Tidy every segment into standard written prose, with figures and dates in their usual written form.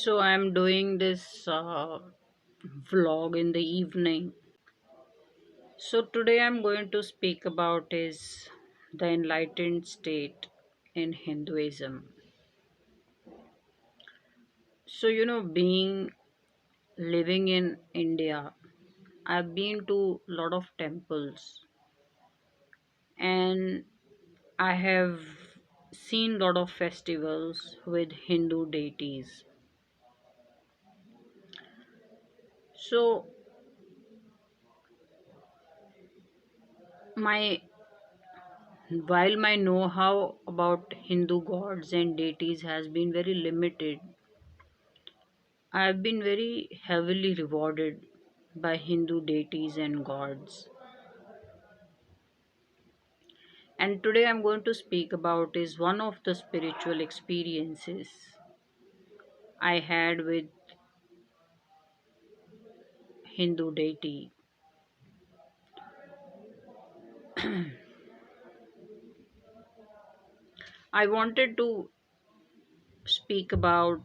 So I'm doing this vlog in the evening. So today I'm going to speak about is the enlightened state in Hinduism. So being living in India, I've been to a lot of temples and I have seen a lot of festivals with Hindu deities. So my while my know-how about Hindu gods and deities has been very limited, I have been very heavily rewarded by Hindu deities and gods. And today I'm going to speak about is one of the spiritual experiences I had with Hindu deity. I wanted to speak about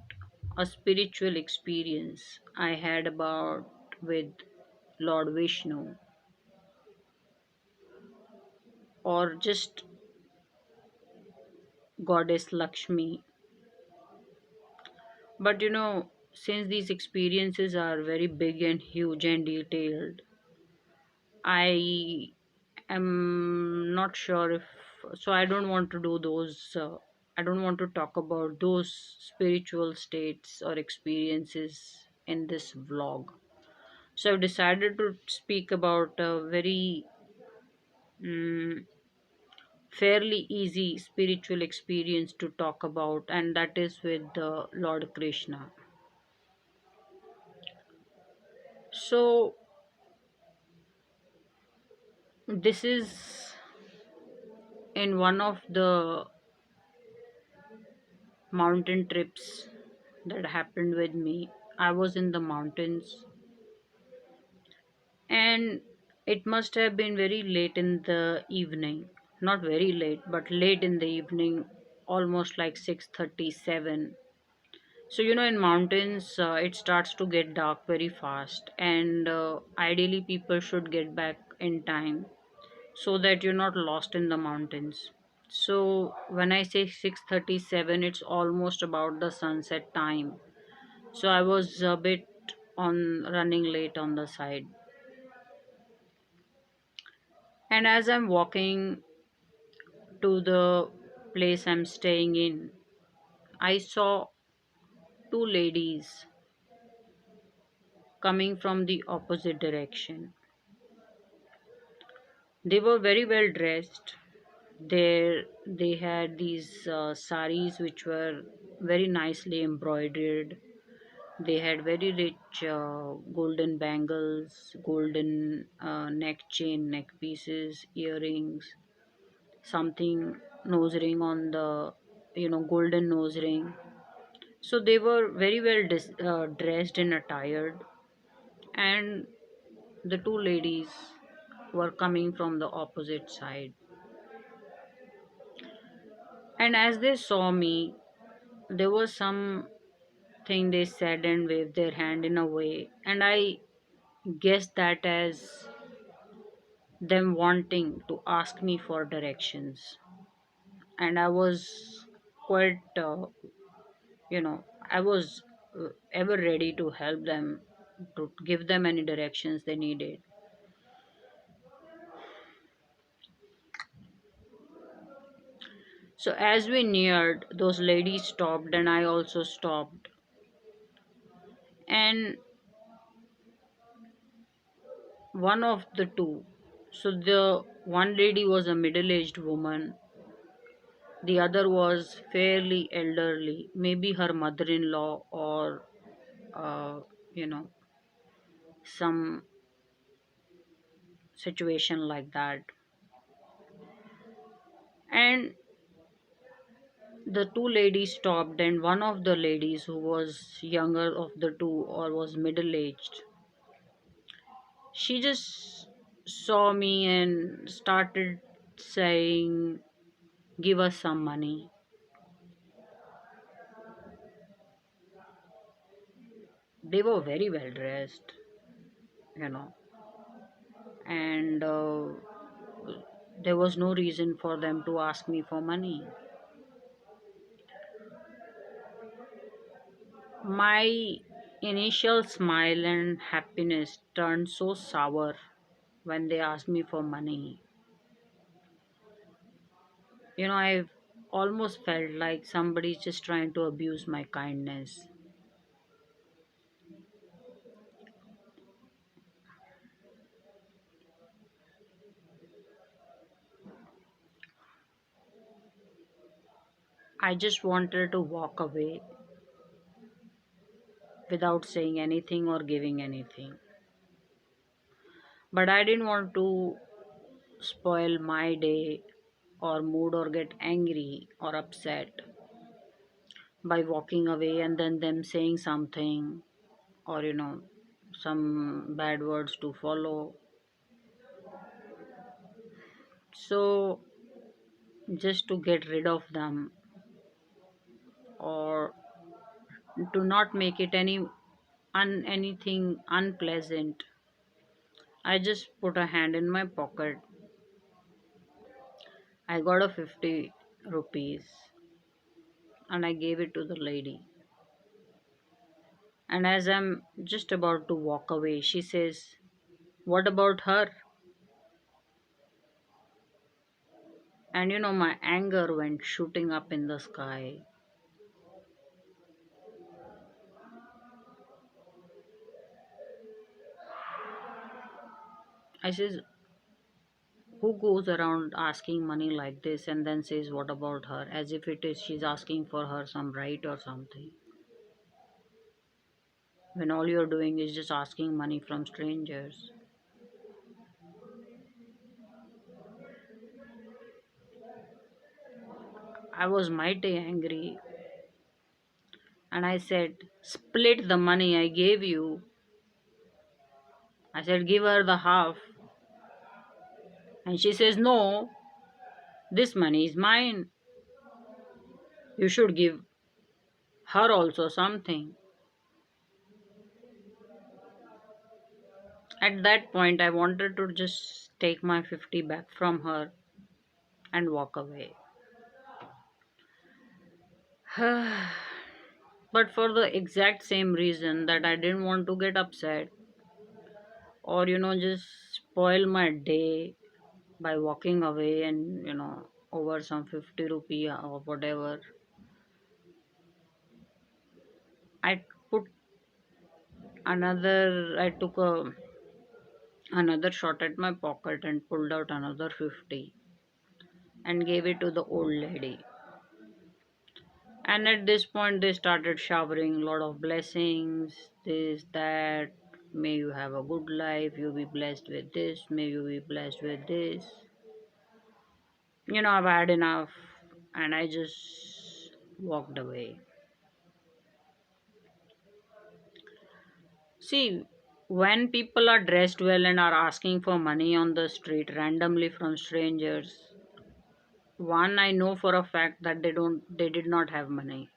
a spiritual experience I had about with Lord Vishnu or just goddess Lakshmi. But since these experiences are very big and huge and detailed, I am not sure if so. I don't want to do those. I don't want to talk about those spiritual states or experiences in this vlog. So I've decided to speak about a very mm, fairly easy spiritual experience to talk about, and that is with Lord Krishna. So this is in one of the mountain trips that happened with me. I was in the mountains and it must have been very late in the evening. Not very late, but late in the evening, almost like 6:37. So in mountains it starts to get dark very fast and ideally people should get back in time so that you're not lost in the mountains. So when I say 6:37, it's almost about the sunset time. So I was a bit on running late on the side. And as I'm walking to the place I'm staying in, I saw two ladies coming from the opposite direction. They were very well dressed. They had these saris which were very nicely embroidered. They had very rich golden bangles, golden neck chain, neck pieces, earrings, something nose ring on the golden nose ring. So they were very well dressed and attired, and the two ladies were coming from the opposite side. And as they saw me, there was something they said and waved their hand in a way, and I guessed that as them wanting to ask me for directions. And I was quite, I was ever ready to help them, to give them any directions they needed. So as we neared, those ladies stopped and I also stopped. And one of the two, so the one lady was a middle aged woman, the other was fairly elderly, maybe her mother in law or, uh, you know, some situation like that. And the two ladies stopped, and one of the ladies, who was younger of the two or was middle aged, she just saw me and started saying, "Give us some money." They were very well dressed, you know, and there was no reason for them to ask me for money. My initial smile and happiness turned so sour when they asked me for money. I almost felt like somebody's just trying to abuse my kindness. I just wanted to walk away without saying anything or giving anything. But I didn't want to spoil my day or mood or get angry or upset by walking away and then them saying something, or some bad words to follow. So just to get rid of them, or to not make it anything unpleasant, I just put a hand in my pocket. I got a 50 rupees and I gave it to the lady. And as I'm just about to walk away, she says, "What about her?" And my anger went shooting up in the sky. I says, "Who goes around asking money like this and then says, 'What about her?' As if it is she's asking for her some right or something. When all you're doing is just asking money from strangers." I was mighty angry and I said, "Split the money I gave you." I said, "Give her the half." And she says, "No, this money is mine. You should give her also something." At that point, I wanted to just take my 50 back from her and walk away. But for the exact same reason that I didn't want to get upset or, just spoil my day by walking away and, over some 50 rupee or whatever, I put I took another shot at my pocket and pulled out another 50 and gave it to the old lady. And at this point, they started showering a lot of blessings, this, that. May you have a good life, you be blessed with this, may you be blessed with this. I've had enough, and I just walked away. See, when people are dressed well and are asking for money on the street randomly from strangers, one, I know for a fact that they did not have money.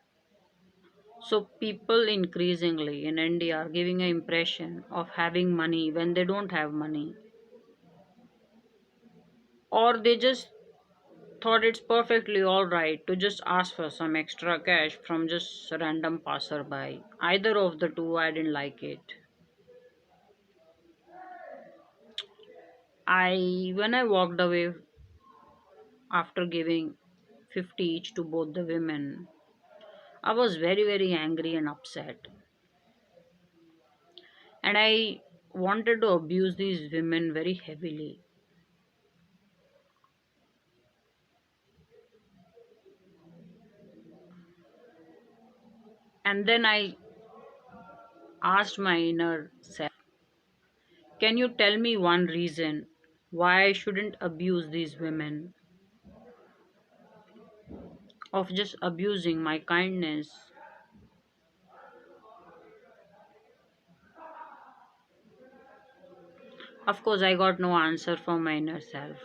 So people increasingly in India are giving an impression of having money when they don't have money. Or they just thought it's perfectly alright to just ask for some extra cash from just a random passerby. Either of the two, I didn't like it. When I walked away after giving 50 each to both the women, I was very, very angry and upset. And I wanted to abuse these women very heavily. And then I asked my inner self, can you tell me one reason why I shouldn't abuse these women, of just abusing my kindness? Of course, I got no answer from my inner self.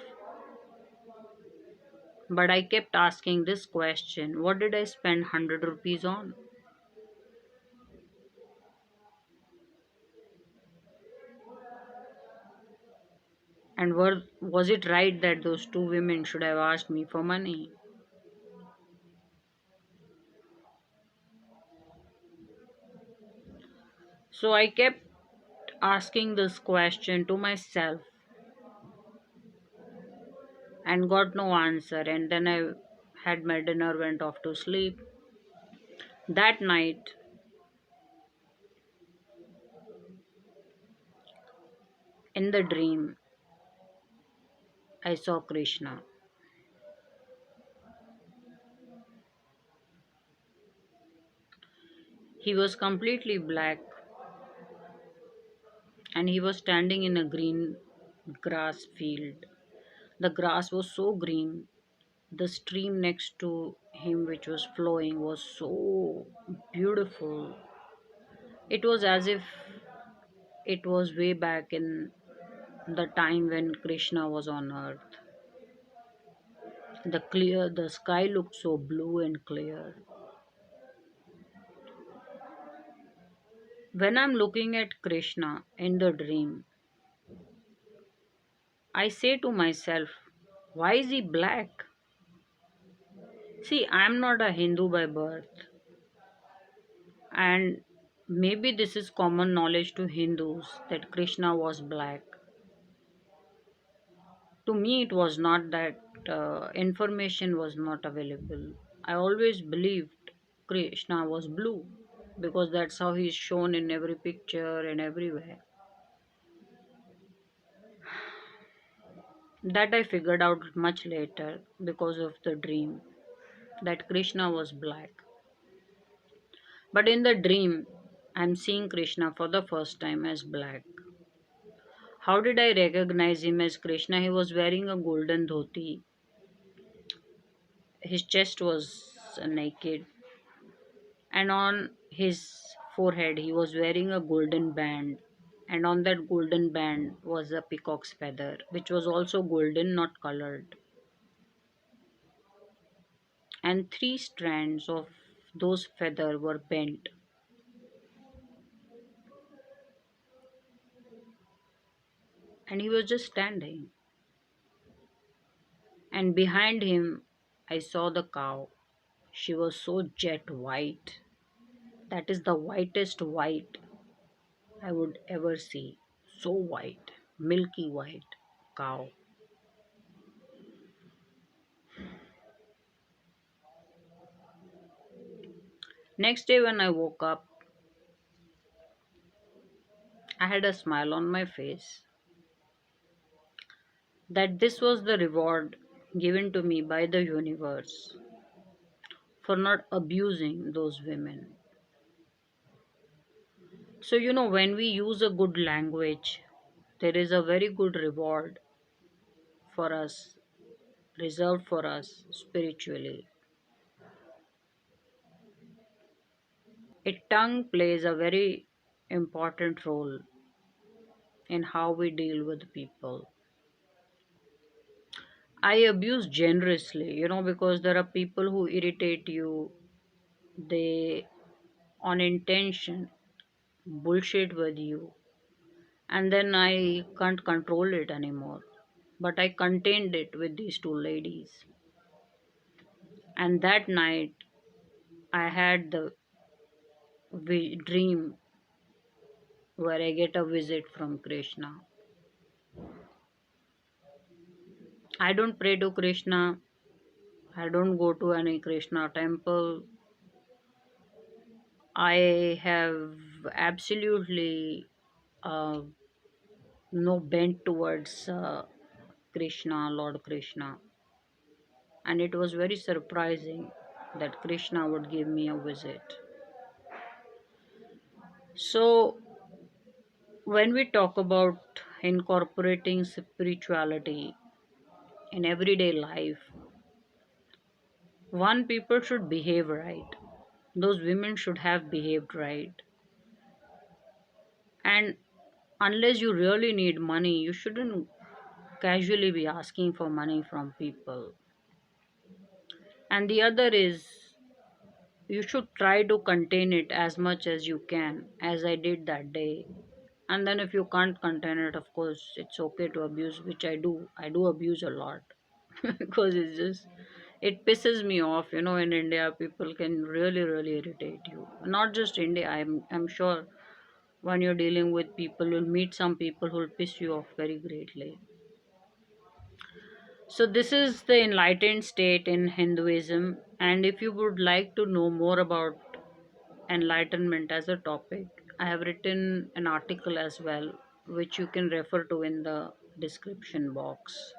But I kept asking this question, what did I spend 100 rupees on? And was it right that those two women should have asked me for money? So I kept asking this question to myself and got no answer. And then I had my dinner, went off to sleep. That night, in the dream, I saw Krishna. He was completely black and he was standing in a green grass field. The grass was so green. The stream next to him, which was flowing, was so beautiful. It was as if it was way back in the time when Krishna was on earth. The sky looked so blue and clear. When I'm looking at Krishna in the dream, I say to myself, why is he black? See, I'm not a Hindu by birth, and maybe this is common knowledge to Hindus that Krishna was black. To me, it was not that information was not available. I always believed Krishna was blue because that's how he's shown in every picture and everywhere. That I figured out much later because of the dream that Krishna was black. But in the dream, I'm seeing Krishna for the first time as black. How did I recognize him as Krishna? He was wearing a golden dhoti. His chest was naked, and on his forehead he was wearing a golden band. And on that golden band was a peacock's feather, which was also golden, not colored. And three strands of those feathers were bent. And he was just standing. And behind him, I saw the cow. She was so jet white. That is the whitest white I would ever see. So white, milky white cow. Next day, when I woke up, I had a smile on my face that this was the reward given to me by the universe for not abusing those women. So, when we use a good language, there is a very good reward for us, reserved for us spiritually. A tongue plays a very important role in how we deal with people. I abuse generously, because there are people who irritate you, they on intention bullshit with you, and then I can't control it anymore. But I contained it with these two ladies. And that night, I had the dream where I get a visit from Krishna. I don't pray to Krishna, I don't go to any Krishna temple. I have absolutely uh, no bent towards Krishna, Lord Krishna. And it was very surprising that Krishna would give me a visit. So, when we talk about incorporating spirituality in everyday life, one, people should behave right. Those women should have behaved right. And unless you really need money, you shouldn't casually be asking for money from people. And the other is, you should try to contain it as much as you can, as I did that day. And then if you can't contain it, of course it's okay to abuse, which I do abuse a lot. Because it's just, it pisses me off. In India, people can really really irritate you. Not just India, I'm sure when you're dealing with people, you'll meet some people who'll piss you off very greatly. So this is the enlightened state in Hinduism. And if you would like to know more about enlightenment as a topic, I have written an article as well, which you can refer to in the description box.